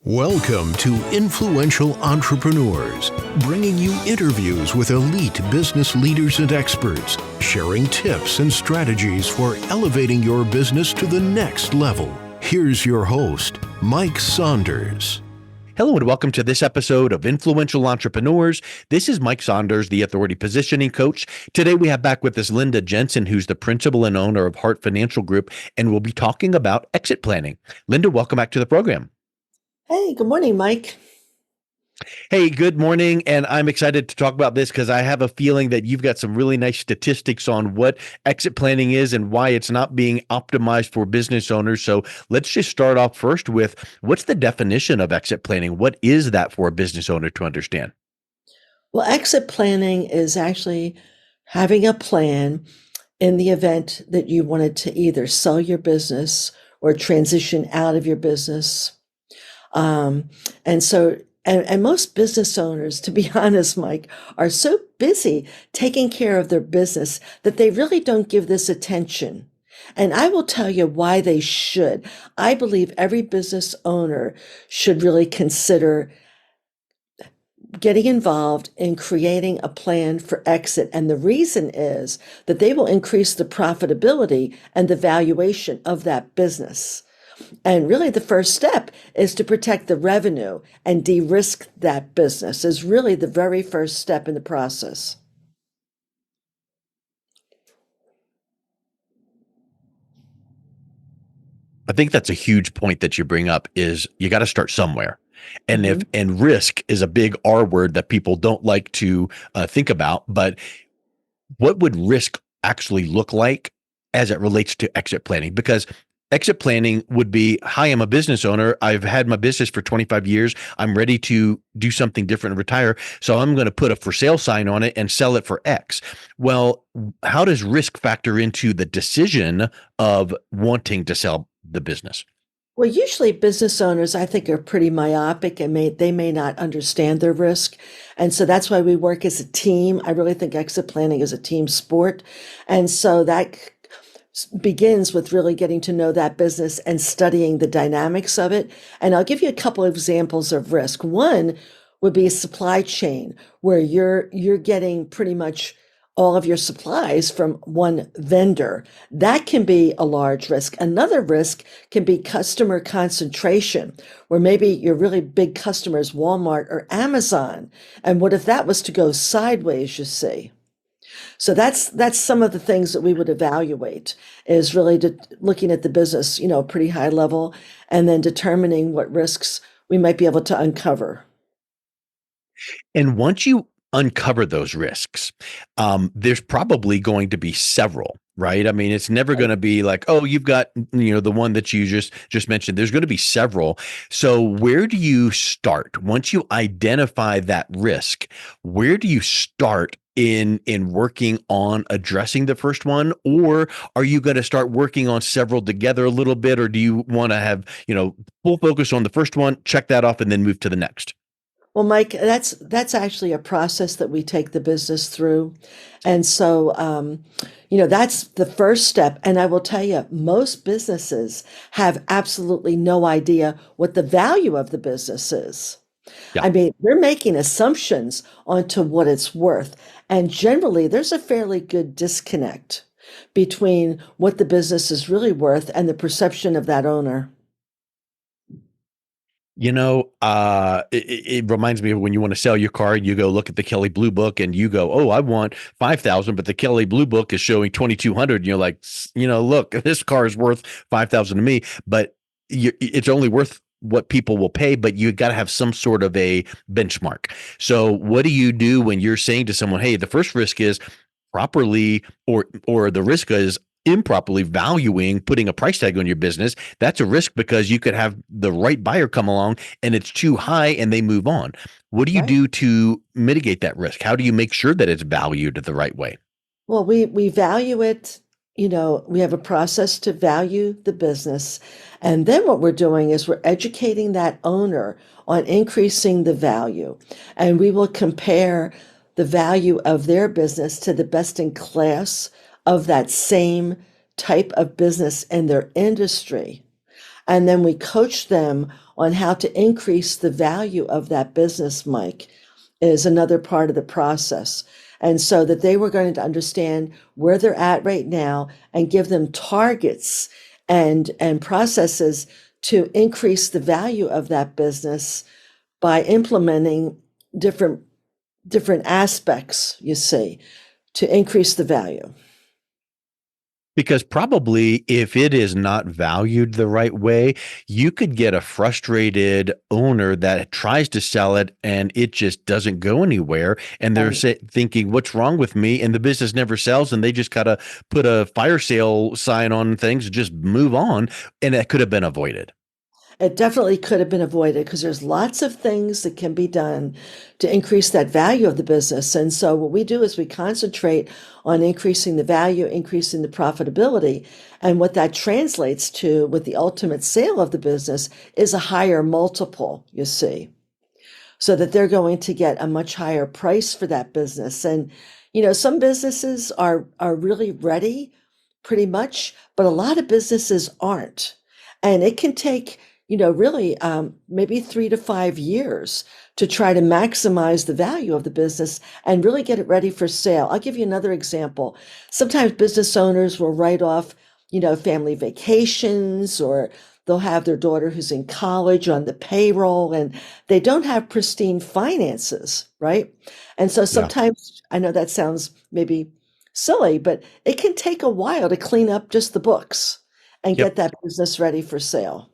Welcome to Influential Entrepreneurs, bringing you interviews with elite business leaders and experts, sharing tips and strategies for elevating your business to the next level. Here's your host, Mike Saunders. Hello and welcome to this episode of Influential Entrepreneurs. This is Mike Saunders, the Authority Positioning Coach. Today we have back with us Linda Jensen, who's the principal and owner of Heart Financial Group, and we'll be talking about exit planning. Linda, welcome back to the program. Hey, good morning, Mike. Hey, good morning. And I'm excited to talk about this because I have a feeling that you've got some really nice statistics on what exit planning is and why it's not being optimized for business owners. So let's just start off first with what's the definition of exit planning? What is that for a business owner to understand? Well, exit planning is actually having a plan in the event that you wanted to either sell your business or transition out of your business. And most business owners, to be honest, Mike, are so busy taking care of their business that they really don't give this attention. And I will tell you why they should. I believe every business owner should really consider getting involved in creating a plan for exit. And the reason is that they will increase the profitability and the valuation of that business. And really the first step is to protect the revenue and de-risk that business is really the very first step in the process. I think that's a huge point that you bring up is you got to start somewhere. And and risk is a big R word that people don't like to think about, but what would risk actually look like as it relates to exit planning? Because exit planning would be, hi, I'm a business owner. I've had my business for 25 years. I'm ready to do something different and retire. So I'm going to put a for sale sign on it and sell it for X. Well, how does risk factor into the decision of wanting to sell the business? Well, usually business owners, I think, are pretty myopic and they may not understand their risk. And so that's why we work as a team. I really think exit planning is a team sport. And so that begins with really getting to know that business and studying the dynamics of it. And I'll give you a couple of examples of risk. One would be a supply chain where you're getting pretty much all of your supplies from one vendor. That can be a large risk. Another risk can be customer concentration, where maybe your really big customers, Walmart or Amazon. And what if that was to go sideways, you see? So that's some of the things that we would evaluate is really looking at the business, pretty high level, and then determining what risks we might be able to uncover. And once you uncover those risks, there's probably going to be several, right? I mean, it's never going to be like, oh, you've got, the one that you just mentioned. There's going to be several. So where do you start? Once you identify that risk, where do you start in working on addressing the first one? Or are you going to start working on several together a little bit? Or do you want to have, full focus on the first one, check that off, and then move to the next? Well, Mike, that's actually a process that we take the business through. And so, that's the first step. And I will tell you, most businesses have absolutely no idea what the value of the business is. Yeah. I mean, we're making assumptions onto what it's worth. And generally, there's a fairly good disconnect between what the business is really worth and the perception of that owner. It reminds me of when you want to sell your car, you go look at the Kelley Blue Book and you go, oh, I want 5,000, but the Kelley Blue Book is showing 2,200. And you're like, look, this car is worth 5,000 to me, but it's only worth what people will pay, but you got to have some sort of a benchmark. So what do you do when you're saying to someone, hey, the first risk is properly or the risk is improperly valuing, putting a price tag on your business? That's a risk because you could have the right buyer come along and it's too high and they move on. What do you do to mitigate that risk? How do you make sure that it's valued the right way? Well, we value it. We have a process to value the business. And then what we're doing is we're educating that owner on increasing the value. And we will compare the value of their business to the best in class of that same type of business in their industry. And then we coach them on how to increase the value of that business, Mike, is another part of the process. And so that they were going to understand where they're at right now and give them targets and processes to increase the value of that business by implementing different aspects, you see, to increase the value. Because probably if it is not valued the right way, you could get a frustrated owner that tries to sell it and it just doesn't go anywhere. And they're thinking, what's wrong with me? And the business never sells. And they just got to put a fire sale sign on things and just move on. And that could have been avoided. It definitely could have been avoided because there's lots of things that can be done to increase that value of the business. And so what we do is we concentrate on increasing the value, increasing the profitability. And what that translates to with the ultimate sale of the business is a higher multiple, you see, so that they're going to get a much higher price for that business. And, some businesses are really ready pretty much, but a lot of businesses aren't. And it can take really maybe 3 to 5 years to try to maximize the value of the business and really get it ready for sale. I'll give you another example. Sometimes business owners will write off, family vacations, or they'll have their daughter who's in college on the payroll and they don't have pristine finances, right? And so sometimes, I know that sounds maybe silly, but it can take a while to clean up just the books and get that business ready for sale.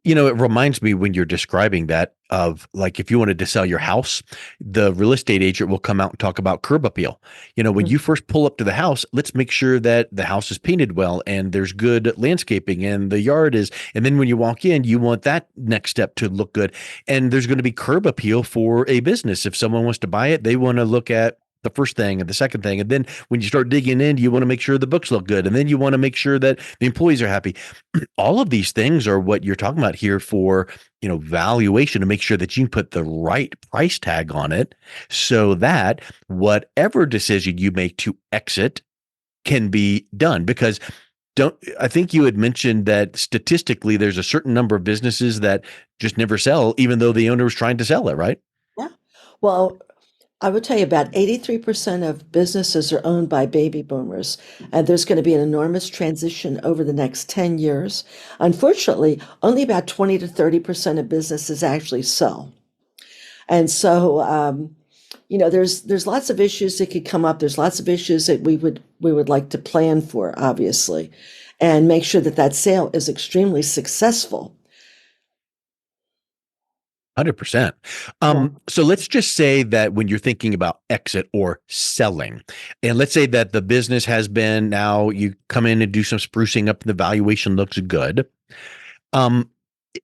It reminds me when you're describing that of like if you wanted to sell your house, the real estate agent will come out and talk about curb appeal. When you first pull up to the house, let's make sure that the house is painted well and there's good landscaping and the yard is. And then when you walk in, you want that next step to look good. And there's going to be curb appeal for a business. If someone wants to buy it, they want to look at the first thing and the second thing. And then when you start digging in, you want to make sure the books look good. And then you want to make sure that the employees are happy. All of these things are what you're talking about here for, valuation, to make sure that you can put the right price tag on it so that whatever decision you make to exit can be done. Because I think you had mentioned that statistically there's a certain number of businesses that just never sell, even though the owner was trying to sell it, right? Yeah. Well, I would tell you about 83% of businesses are owned by baby boomers, and there's going to be an enormous transition over the next 10 years. Unfortunately, only about 20 to 30% of businesses actually sell. And so, there's lots of issues that could come up. There's lots of issues that we would like to plan for, obviously, and make sure that sale is extremely successful. 100%. So let's just say that when you're thinking about exit or selling, and let's say that the business has been, now you come in and do some sprucing up and the valuation looks good.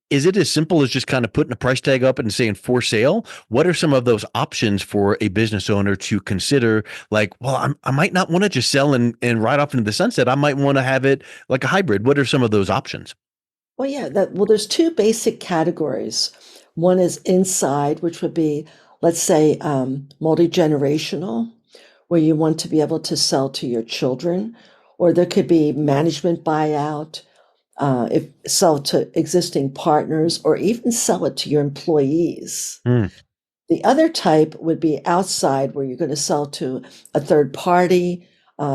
Is it as simple as just kind of putting a price tag up and saying for sale? What are some of those options for a business owner to consider? Like, well, I might not want to just sell and ride off into the sunset. I might want to have it like a hybrid. What are some of those options? Well, yeah, there's two basic categories. One is inside, which would be, let's say, multi-generational, where you want to be able to sell to your children, or there could be management buyout, if sell to existing partners, or even sell it to your employees. The other type would be outside, where you're going to sell to a third party,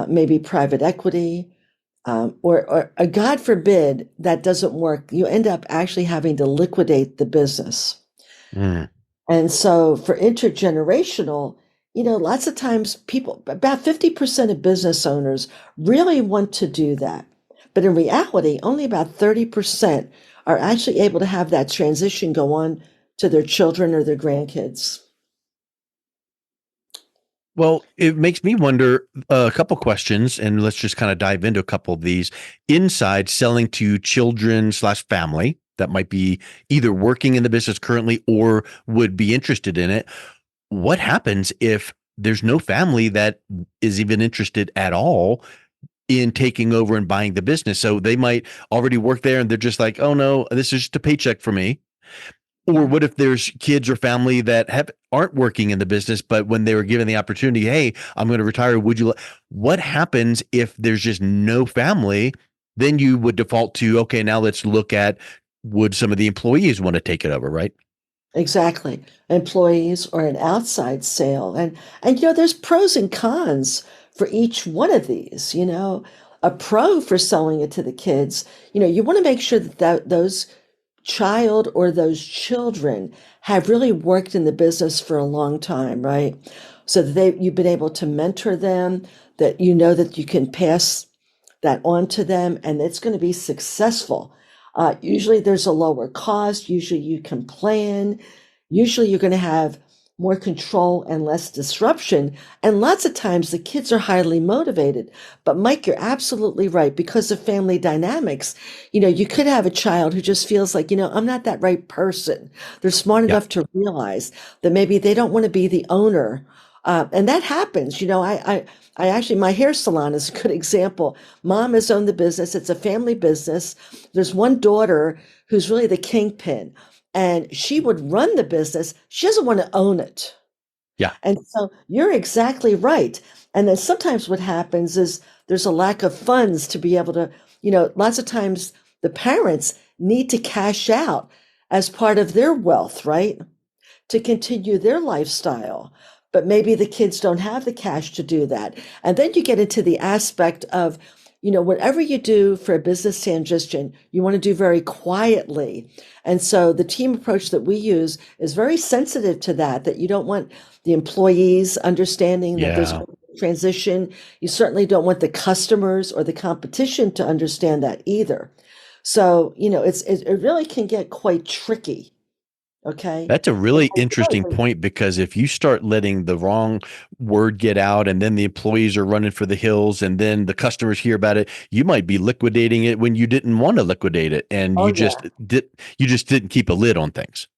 maybe private equity, or God forbid that doesn't work. You end up actually having to liquidate the business. And so for intergenerational, lots of times people, about 50% of business owners really want to do that. But in reality, only about 30% are actually able to have that transition go on to their children or their grandkids. Well, it makes me wonder a couple questions, and let's just kind of dive into a couple of these. Inside, selling to children/family that might be either working in the business currently or would be interested in it. What happens if there's no family that is even interested at all in taking over and buying the business? So they might already work there and they're just like, oh no, this is just a paycheck for me. Or what if there's kids or family that aren't working in the business, but when they were given the opportunity, hey, I'm going to retire. What happens if there's just no family then you would default to, okay, now let's look at, would some of the employees want to take it over, right? Exactly. Employees or an outside sale. And there's pros and cons for each one of these, A pro for selling it to the kids, you want to make sure that those child or those children have really worked in the business for a long time, right? So that you've been able to mentor them, that that you can pass that on to them and it's going to be successful. Usually there's a lower cost. Usually you can plan. Usually you're going to have more control and less disruption. And lots of times the kids are highly motivated. But Mike, you're absolutely right. Because of family dynamics, you could have a child who just feels like, I'm not that right person. They're smart Yeah. enough to realize that maybe they don't want to be the owner. And that happens. I actually, my hair salon is a good example. Mom has owned the business. It's a family business. There's one daughter who's really the kingpin. And she would run the business. She doesn't want to own it. Yeah. And so you're exactly right. And then sometimes what happens is there's a lack of funds to be able to, lots of times the parents need to cash out as part of their wealth, right? To continue their lifestyle. But maybe the kids don't have the cash to do that. And then you get into the aspect of, whatever you do for a business transition, you want to do very quietly. And so the team approach that we use is very sensitive to that you don't want the employees understanding that there's Yeah. a transition. You certainly don't want the customers or the competition to understand that either. So, it really can get quite tricky. Okay. That's a really interesting point, because if you start letting the wrong word get out and then the employees are running for the hills and then the customers hear about it, you might be liquidating it when you didn't want to liquidate it, and Oh, you yeah. just didn't keep a lid on things.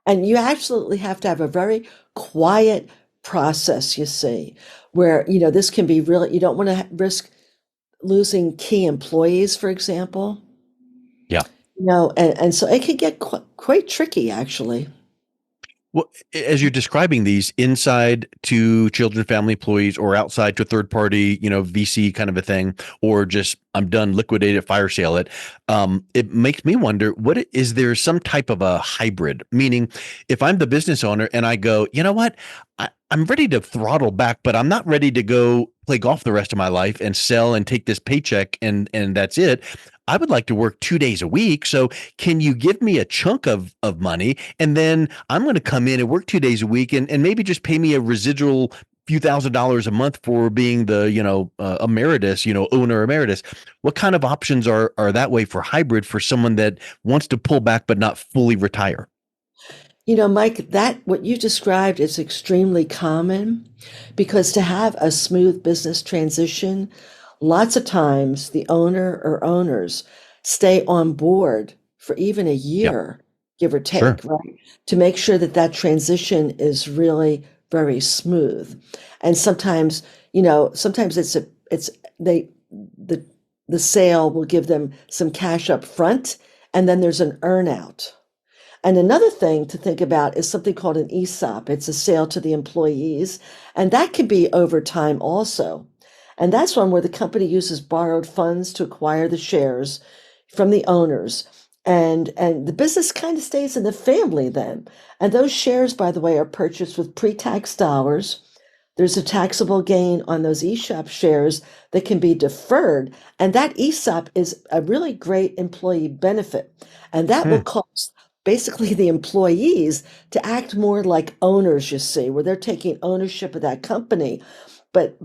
And you absolutely have to have a very quiet process, you see, where, this can be really, you don't want to risk losing key employees, for example, Yeah. and so it can get quite tricky, actually. Well, as you're describing these, inside to children, family employees, or outside to third party, VC kind of a thing, or just I'm done, liquidate it, fire sale it. It makes me wonder, is there some type of a hybrid? Meaning, if I'm the business owner and I go, you know what, I'm ready to throttle back, but I'm not ready to go play golf the rest of my life and sell and take this paycheck and that's it. I would like to work 2 days a week. So can you give me a chunk of money, and then I'm going to come in and work 2 days a week and maybe just pay me a residual few $1,000s a month for being the, emeritus, owner emeritus. What kind of options are that way for hybrid for someone that wants to pull back but not fully retire? Mike, that what you described is extremely common because to have a smooth business transition, lots of times the owner or owners stay on board for even a Yeah, year, give or sure. take, right? To make sure that transition is really very smooth. And sometimes it's they the the sale will give them some cash up front and then there's an earn out. And another thing to think about is something called an ESOP. It's a sale to the employees, and that can be over time also. And that's one where the company uses borrowed funds to acquire the shares from the owners. And the business kind of stays in the family then. And those shares, by the way, are purchased with pre-tax dollars. There's a taxable gain on those ESOP shares that can be deferred. And that ESOP is a really great employee benefit. And that will Hmm. cause basically the employees to act more like owners, you see, where they're taking ownership of that company. But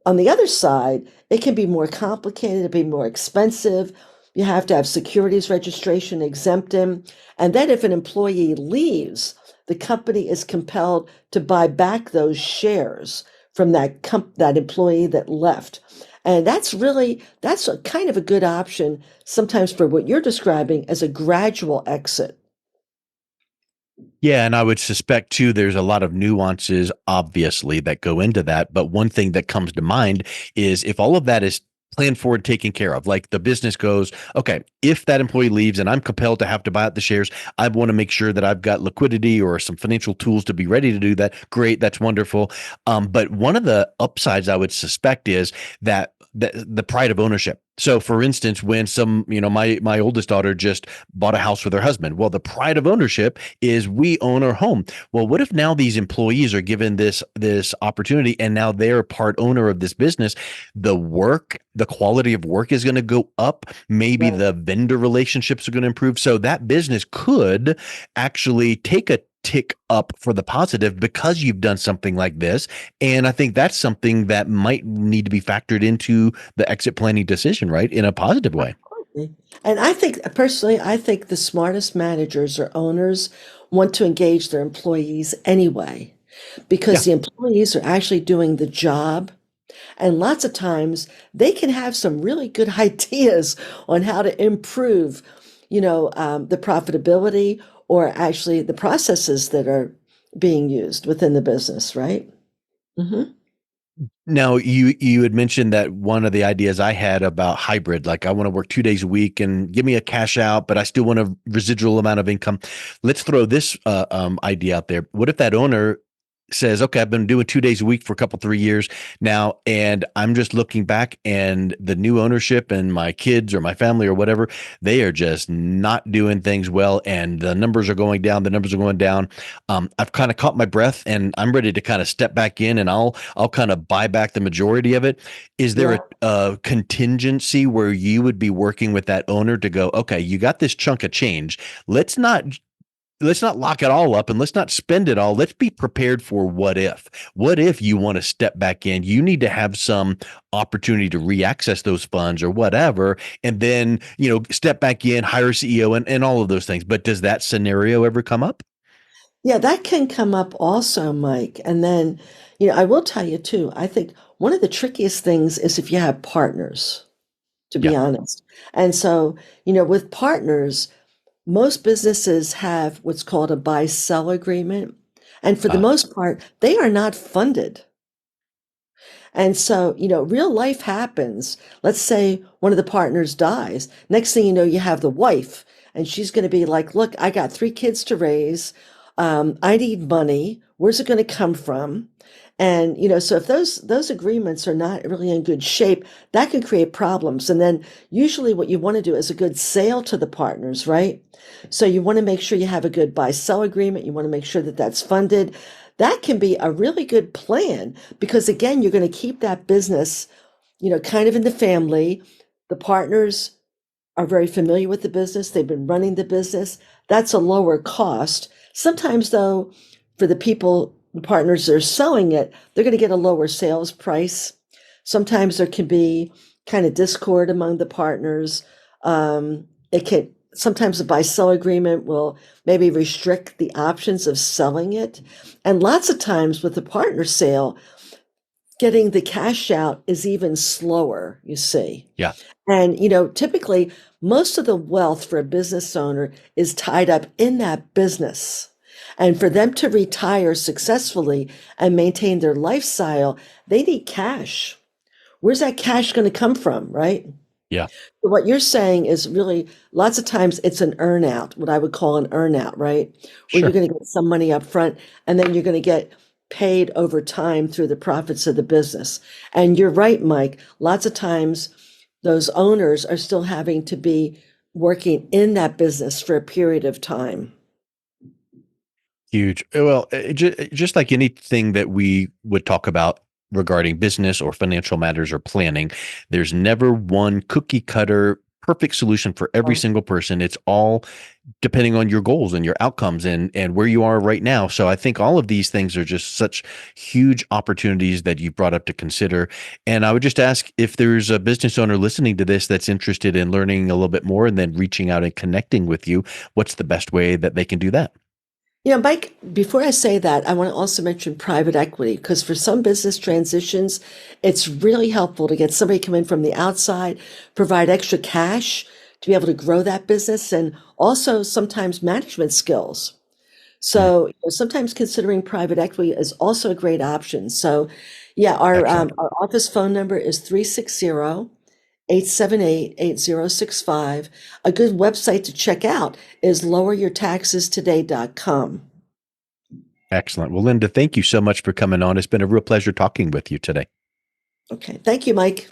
on the other side, it can be more complicated, it can be more expensive. You have to have securities registration, exempt them. And then if an employee leaves, the company is compelled to buy back those shares from that employee that left. And that's a kind of a good option sometimes for what you're describing as a gradual exit. Yeah, and I would suspect too, there's a lot of nuances, obviously, that go into that. But one thing that comes to mind is if all of that is planned for and taken care of, like the business goes, okay, if that employee leaves and I'm compelled to have to buy out the shares, I want to make sure that I've got liquidity or some financial tools to be ready to do that. Great, that's wonderful. But one of the upsides I would suspect is that the pride of ownership. So for instance, when my oldest daughter just bought a house with her husband, well, the pride of ownership is we own our home. Well, what if now these employees are given this opportunity and now they're part owner of this business? The quality of work is going to go up. Maybe Right. the vendor relationships are going to improve. So that business could actually take a tick up for the positive because you've done something like this. And I think that's something that might need to be factored into the exit planning decision, right? In a positive way. And I think personally, I think the smartest managers or owners want to engage their employees anyway, Yeah. because the employees are actually doing the job. And lots of times they can have some really good ideas on how to improve, the profitability or actually the processes that are being used within the business, right? Hmm. Now, you had mentioned that one of the ideas I had about hybrid, like I want to work 2 days a week and give me a cash out, but I still want a residual amount of income. Let's throw this idea out there. What if that owner says, okay, I've been doing 2 days a week for a couple, 3 years now, and I'm just looking back and the new ownership and my kids or my family or whatever, they are just not doing things well. And the numbers are going down. The numbers are going down. I've kind of caught my breath and I'm ready to kind of step back in and I'll kind of buy back the majority of it. Is there Yeah. a contingency where you would be working with that owner to go, okay, you got this chunk of change. Let's not lock it all up and let's not spend it all. Let's be prepared for what if. What if you want to step back in? You need to have some opportunity to reaccess those funds or whatever, and then, step back in, hire a CEO and all of those things. But does that scenario ever come up? Yeah, that can come up also, Mike. And then, I will tell you too, I think one of the trickiest things is if you have partners, to Yeah. be honest. And so, with partners, most businesses have what's called a buy-sell agreement. And for the Uh, most part, they are not funded. And so, real life happens. Let's say one of the partners dies. Next thing you know, you have the wife, and she's going to be like, look, I got 3 kids to raise. I need money. Where's it going to come from? And, so if those agreements are not really in good shape, that can create problems. And then usually what you want to do is a good sale to the partners, right? So you want to make sure you have a good buy-sell agreement. You want to make sure that that's funded. That can be a really good plan because again, you're going to keep that business, kind of in the family. The partners are very familiar with the business. They've been running the business. That's a lower cost. Sometimes though, for the partners that are selling it, they're going to get a lower sales price. Sometimes there can be kind of discord among the partners. Sometimes the buy-sell agreement will maybe restrict the options of selling it. And lots of times with the partner sale, getting the cash out is even slower, you see. yeah. And, typically most of the wealth for a business owner is tied up in that business. And for them to retire successfully and maintain their lifestyle, they need cash. Where's that cash going to come from, right? Yeah. What you're saying is really lots of times it's an earnout, what I would call an earnout, right? Where you're Sure. going to get some money up front and then you're going to get paid over time through the profits of the business. And you're right, Mike. Lots of times those owners are still having to be working in that business for a period of time. Huge. Well, just like anything that we would talk about regarding business or financial matters or planning, there's never one cookie cutter perfect solution for every single person. It's all depending on your goals and your outcomes and where you are right now. So I think all of these things are just such huge opportunities that you brought up to consider. And I would just ask if there's a business owner listening to this that's interested in learning a little bit more and then reaching out and connecting with you, what's the best way that they can do that? Mike, before I say that, I want to also mention private equity because for some business transitions, it's really helpful to get somebody come in from the outside, provide extra cash to be able to grow that business, and also sometimes management skills. Mm, So sometimes considering private equity is also a great option. So yeah, excellent. our office phone number is 360-878-8065. A good website to check out is loweryourtaxestoday.com. Excellent. Well, Linda, thank you so much for coming on. It's been a real pleasure talking with you today. Okay. Thank you, Mike.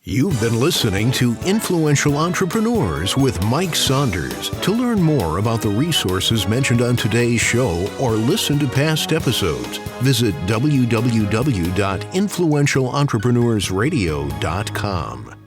You've been listening to Influential Entrepreneurs with Mike Saunders. To learn more about the resources mentioned on today's show or listen to past episodes, visit www.influentialentrepreneurssradio.com.